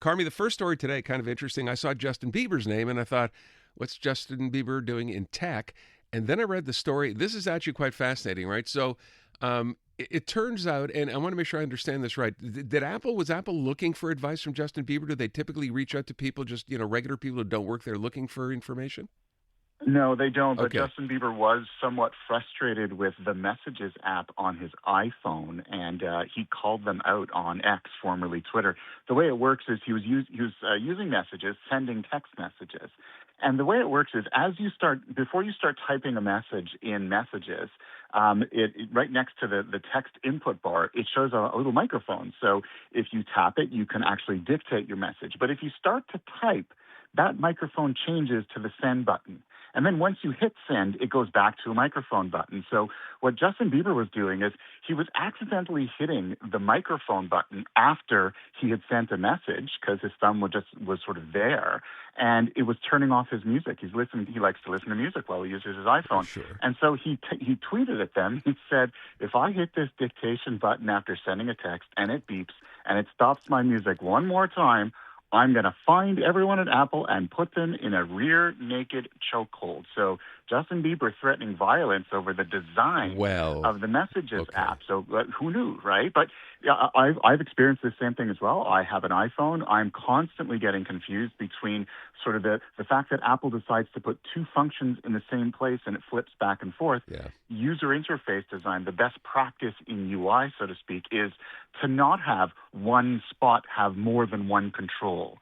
Carmi, the first story today, kind of interesting. I saw Justin Bieber's name and I thought, what's Justin Bieber doing in tech? And then I read the story. This is actually quite fascinating, right? So it turns out, and I want to make sure I understand this right. Was Apple looking for advice from Justin Bieber? Do they typically reach out to people, just, regular people who don't work there looking for information? No, they don't. But Okay. Justin Bieber was somewhat frustrated with the Messages app on his iPhone, and he called them out on X, formerly Twitter. The way it works is he was using Messages, sending text messages. And the way it works is before you start typing a message in Messages, right next to the text input bar, it shows a little microphone. So if you tap it, you can actually dictate your message. But if you start to type, that microphone changes to the send button. And then once you hit send, it goes back to a microphone button. So what Justin Bieber was doing is he was accidentally hitting the microphone button after he had sent a message because his thumb was sort of there, and it was turning off his music. He likes to listen to music while he uses his iPhone. Sure. And so he tweeted at them. He said, if I hit this dictation button after sending a text and it beeps and it stops my music one more time, I'm going to find everyone at Apple and put them in a rear naked chokehold. So Justin Bieber threatening violence over the design Well, of the Messages okay. app. So who knew, right? But yeah, I've experienced the same thing as well. I have an iPhone. I'm constantly getting confused between sort of the fact that Apple decides to put two functions in the same place and it flips back and forth. Yeah. User interface design, the best practice in UI, so to speak, is to not have one spot have more than one control.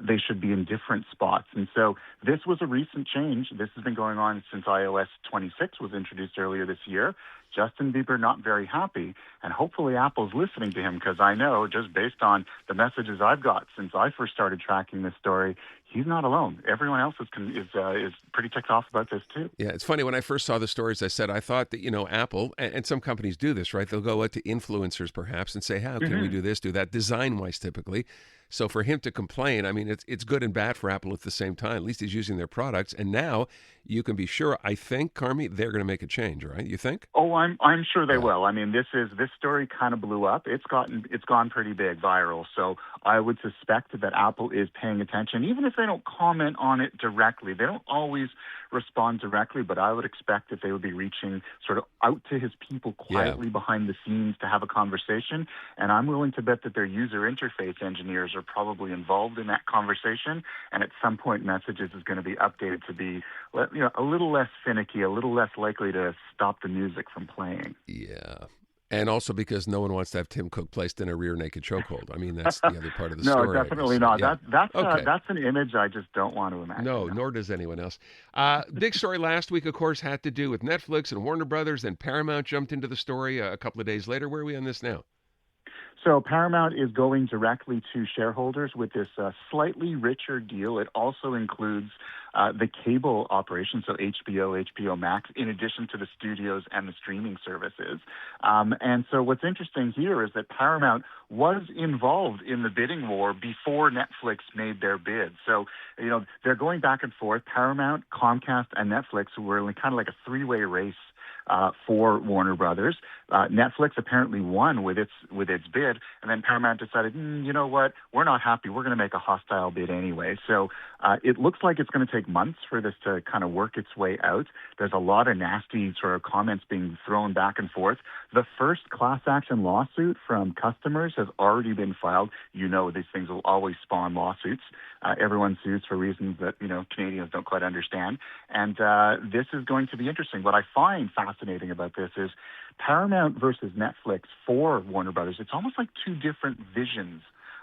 They should be in different spots. And so this was a recent change. This has been going on since iOS 26 was introduced earlier this year. Justin Bieber not very happy, and hopefully Apple's listening to him, because I know, just based on the messages I've got since I first started tracking this story, he's not alone. Everyone else is pretty ticked off about this too. Yeah, it's funny. When I first saw the stories, I said, I thought that, Apple, and some companies do this, right? They'll go out to influencers perhaps and say, how can we do this, do that, design-wise typically. So for him to complain, I mean, it's good and bad for Apple at the same time. At least he's using their products. And now you can be sure, I think, Carmi, they're going to make a change, right? You think? Oh, I'm sure they Yeah. will. I mean, this story kind of blew up. It's gone pretty big, viral. So I would suspect that Apple is paying attention, even if they don't comment on it directly. They don't always respond directly, but I would expect that they would be reaching sort of out to his people quietly behind the scenes to have a conversation. And I'm willing to bet that their user interface engineers are probably involved in that conversation. And at some point, Messages is going to be updated to be, a little less finicky, a little less likely to stop the music from playing. Yeah. And also because no one wants to have Tim Cook placed in a rear naked chokehold. I mean, that's the other part of the No, story. I definitely guess. not. Yeah. Okay. That's an image I just don't want to imagine. No, No. nor does anyone else. Big story last week, of course, had to do with Netflix and Warner Brothers. Then Paramount jumped into the story a couple of days later. Where are we on this now? So Paramount is going directly to shareholders with this slightly richer deal. It also includes the cable operation, so HBO, HBO Max, in addition to the studios and the streaming services. And so what's interesting here is that Paramount was involved in the bidding war before Netflix made their bid. So, they're going back and forth. Paramount, Comcast, and Netflix were in kind of like a three-way race for Warner Brothers. Netflix apparently won with its bid, and then Paramount decided, you know what, we're not happy. We're going to make a hostile bid anyway. So it looks like it's going to take months for this to kind of work its way out. There's a lot of nasty sort of comments being thrown back and forth. The first class action lawsuit from customers has already been filed. These things will always spawn lawsuits. Everyone sues for reasons that, Canadians don't quite understand. And this is going to be interesting. What I find fascinating about this is Paramount versus Netflix for Warner Brothers. It's almost like two different visions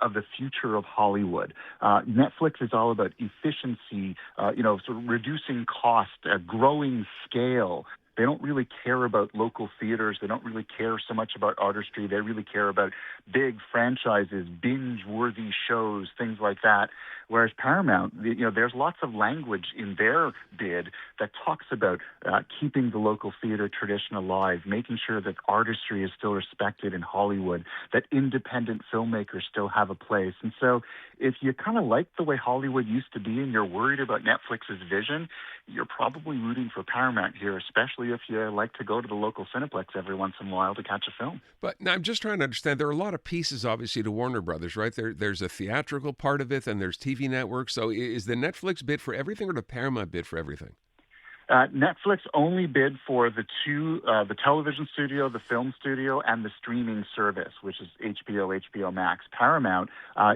of the future of Hollywood. Netflix is all about efficiency, sort of reducing cost, growing scale. They don't really care about local theaters. They don't really care so much about artistry. They really care about big franchises, binge-worthy shows, things like that. Whereas Paramount, there's lots of language in their bid that talks about keeping the local theater tradition alive, making sure that artistry is still respected in Hollywood, that independent filmmakers still have a place. And so if you kind of like the way Hollywood used to be and you're worried about Netflix's vision, you're probably rooting for Paramount here, especially if you like to go to the local Cineplex every once in a while to catch a film. But now I'm just trying to understand. There are a lot of pieces, obviously, to Warner Brothers, right? There's a theatrical part of it, and there's TV networks. So is the Netflix bid for everything, or the Paramount bid for everything? Netflix only bid for the television studio, the film studio, and the streaming service, which is HBO Max. Paramount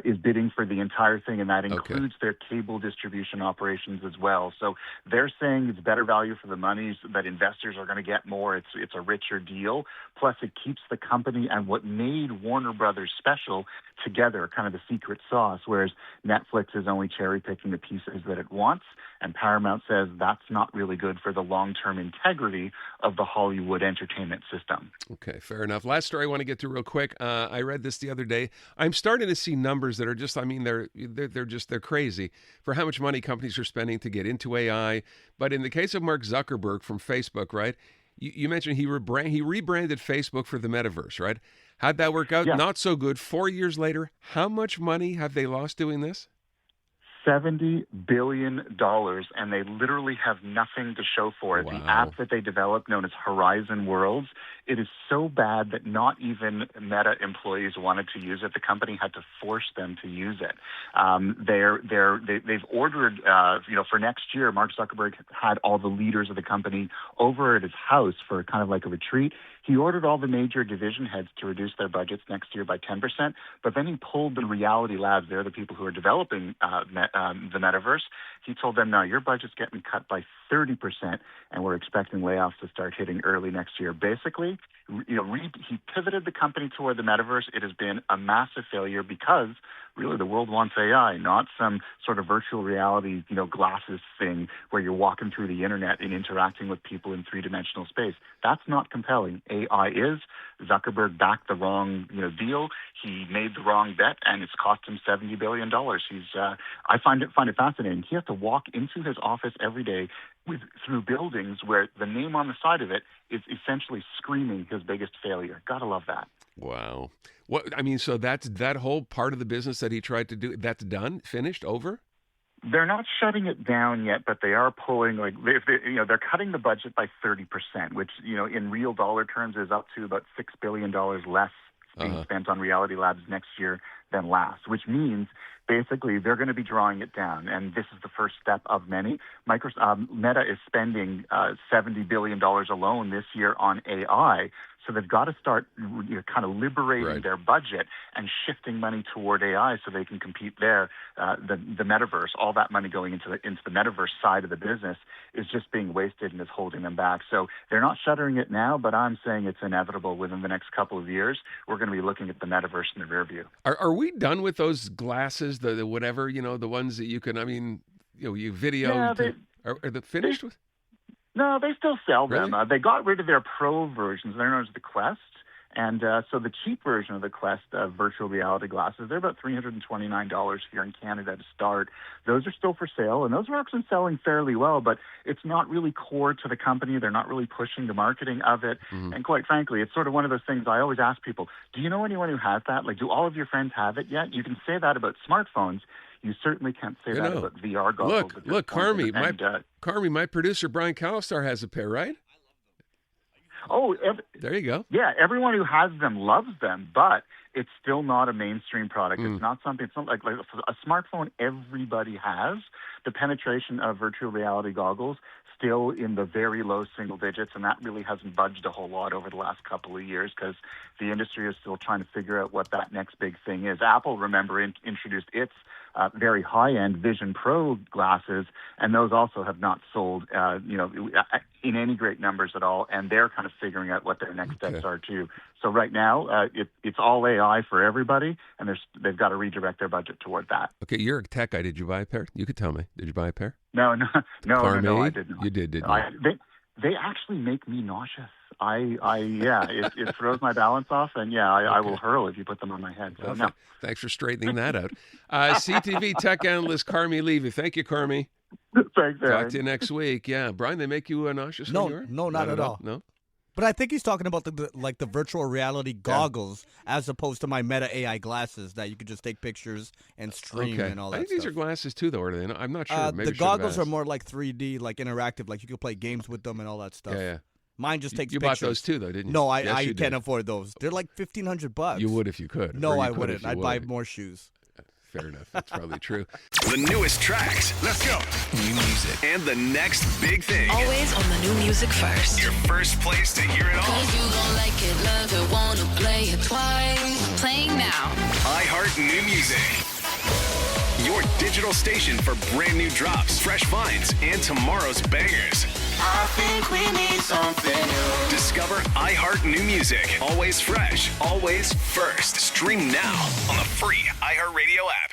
is bidding for the entire thing, and that includes their cable distribution operations as well. So they're saying it's better value for the money, so that investors are going to get more. It's a richer deal. Plus, it keeps the company and what made Warner Brothers special together, kind of the secret sauce, whereas Netflix is only cherry-picking the pieces that it wants, and Paramount says that's not really good for the long-term integrity of the Hollywood entertainment system. Okay, fair enough. Last story I want to get to real quick. I read this the other day. I'm starting to see numbers that are just, I mean, they're crazy for how much money companies are spending to get into AI. But in the case of Mark Zuckerberg from Facebook, right? You mentioned he rebranded Facebook for the metaverse, right? How'd that work out? Yeah. Not so good. 4 years later, how much money have they lost doing this? $70 billion, and they literally have nothing to show for it. Wow. The app that they developed, known as Horizon Worlds, it is so bad that not even Meta employees wanted to use it. The company had to force them to use it. They've ordered, for next year, Mark Zuckerberg had all the leaders of the company over at his house for kind of like a retreat. He ordered all the major division heads to reduce their budgets next year by 10%, but then he pulled the Reality Labs. They're the people who are developing the metaverse. He told them, no, your budget's getting cut by 30%, and we're expecting layoffs to start hitting early next year. Basically, he pivoted the company toward the metaverse. It has been a massive failure because really the world wants AI, not some sort of virtual reality, glasses thing where you're walking through the internet and interacting with people in three-dimensional space. That's not compelling. AI is. Zuckerberg backed the wrong, deal. He made the wrong bet, and it's cost him $70 billion. I find it fascinating. He has to walk into his office every day through buildings where the name on the side of it is essentially screaming his biggest failure. Gotta love that. Wow. So that's that whole part of the business that he tried to do. That's done, finished, over? They're not shutting it down yet, but they are pulling, they're cutting the budget by 30%, which, in real dollar terms is up to about $6 billion less being spent on Reality Labs next year than last, which means basically they're going to be drawing it down. And this is the first step of many. Meta is spending $70 billion alone this year on AI. So they've got to start kind of liberating their budget and shifting money toward AI so they can compete there. The metaverse, all that money going into the metaverse side of the business is just being wasted and is holding them back. So they're not shuttering it now, but I'm saying it's inevitable within the next couple of years. We're going to be looking at the metaverse in the rear view. Are we done with those glasses, the whatever, the ones that you can, you video? Yeah, are they finished with? No, they still sell Really? them. They got rid of their pro versions. They're known as the Quest. And so the cheap version of the Quest virtual reality glasses, they're about $329 here in Canada to start. Those are still for sale, and those are actually selling fairly well, but it's not really core to the company. They're not really pushing the marketing of it. Mm-hmm. And quite frankly, it's sort of one of those things I always ask people, do you know anyone who has that? Do all of your friends have it yet? You can say that about smartphones. You certainly can't say that about VR goggles. Look, Carmi, my producer, Brian Calistar, has a pair, right? Oh, there you go. Yeah, everyone who has them loves them, but it's still not a mainstream product. It's not something. It's not like a smartphone everybody has. The penetration of virtual reality goggles still in the very low single digits, and that really hasn't budged a whole lot over the last couple of years because the industry is still trying to figure out what that next big thing is. Apple, remember, introduced its very high-end Vision Pro glasses, and those also have not sold, in any great numbers at all, and they're kind of figuring out what their next steps are too. So right now, it's all AI for everybody, and they've got to redirect their budget toward that. Okay, you're a tech guy. Did you buy a pair? You could tell me. Did you buy a pair? No, Carmi? I did not. You did, didn't you? They actually make me nauseous. It throws my balance off, and I will hurl if you put them on my head. So no. Thanks for straightening that out. CTV tech analyst Carmi Levy. Thank you, Carmi. Thanks, Aaron. Talk to you next week. Yeah, Brian, they make you nauseous? No, not at all. No? But I think he's talking about the virtual reality goggles as opposed to my Meta AI glasses that you could just take pictures and stream and all that I think stuff. these are glasses too, though, are they? I'm not sure. Maybe the goggles are more like 3D, like interactive, like you could play games with them and all that stuff. Yeah. Mine just takes You pictures. bought those too, though, didn't you? No, Yes, I you can't did. afford those. They're like $1,500. You would if you could. No, Or you I could wouldn't. if you I'd buy would. more shoes. Fair enough. That's probably true. The newest tracks. Let's go. New music. And the next big thing. Always on the new music first. Your first place to hear it all. Cause you gon' like it, love it, wanna play it twice. Playing now. iHeart New Music. Your digital station for brand new drops, fresh finds, and tomorrow's bangers. I think we need something new. Discover iHeart New Music. Always fresh, always first. Stream now on the free iHeartRadio app.